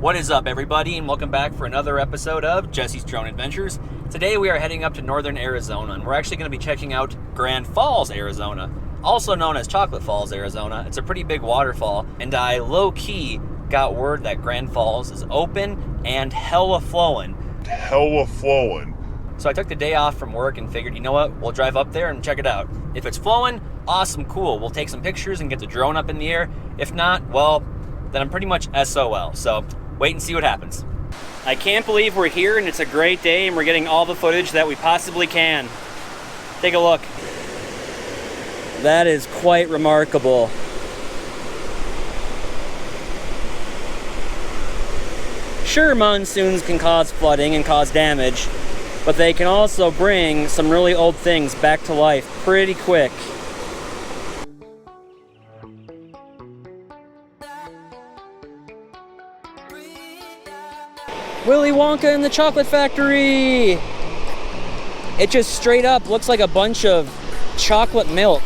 What is up, everybody, and welcome back for another episode of Jesse's Drone Adventures. Today we are heading up to northern Arizona, and we're actually going to be checking out Grand Falls, Arizona, also known as Chocolate Falls, Arizona. It's a pretty big waterfall, and I low-key got word that Grand Falls is open and hella flowing. So I took the day off from work and figured, you know what, we'll drive up there and check it out. If it's flowing, awesome, cool. We'll take some pictures and get the drone up in the air. If not, well, then I'm pretty much SOL. So wait and see what happens. I can't believe we're here and it's a great day and we're getting all the footage that we possibly can. Take a look. That is quite remarkable. Sure, monsoons can cause flooding and cause damage, but they can also bring some really old things back to life pretty quick. Willy Wonka and the Chocolate Factory! It just straight up looks like a bunch of chocolate milk.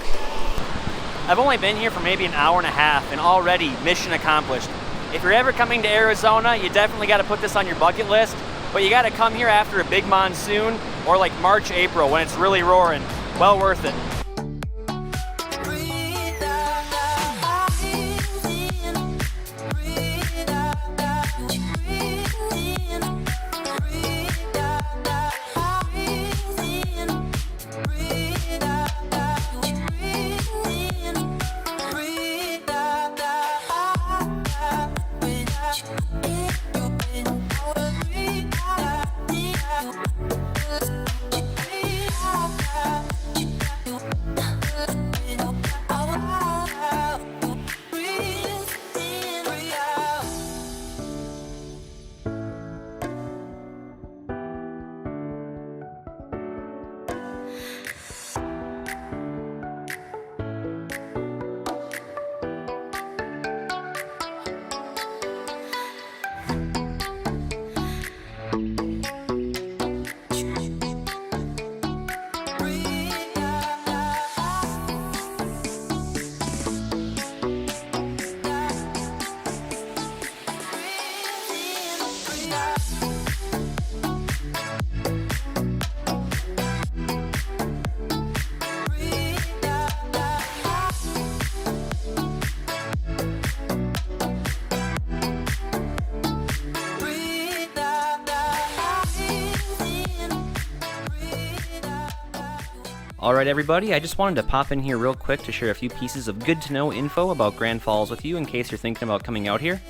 I've only been here for maybe an hour and a half and already mission accomplished. If you're ever coming to Arizona, you definitely got to put this on your bucket list, but you got to come here after a big monsoon or like March, April when it's really roaring. Well worth it. Alright everybody, I just wanted to pop in here real quick to share a few pieces of good to know info about Grand Falls with you in case you're thinking about coming out here.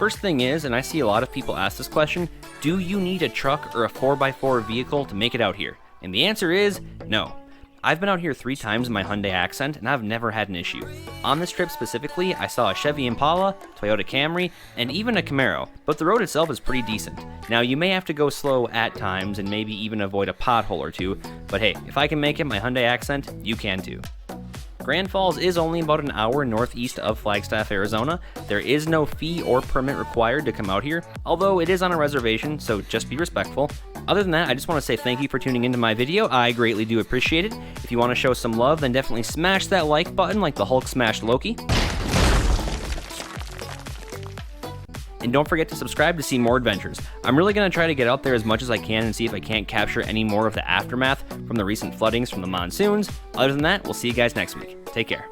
First thing is, and I see a lot of people ask this question, do you need a truck or a 4x4 vehicle to make it out here? And the answer is no. I've been out here 3 times in my Hyundai Accent and I've never had an issue. On this trip specifically, I saw a Chevy Impala, Toyota Camry, and even a Camaro, but the road itself is pretty decent. Now you may have to go slow at times and maybe even avoid a pothole or two, but hey, if I can make it my Hyundai Accent, you can too. Grand Falls is only about an hour northeast of Flagstaff, Arizona. There is no fee or permit required to come out here, although it is on a reservation, so just be respectful. Other than that, I just want to say thank you for tuning into my video. I greatly do appreciate it. If you want to show some love, then definitely smash that like button like the Hulk smashed Loki. And don't forget to subscribe to see more adventures. I'm really going to try to get out there as much as I can and see if I can't capture any more of the aftermath from the recent floodings from the monsoons. Other than that, we'll see you guys next week. Take care.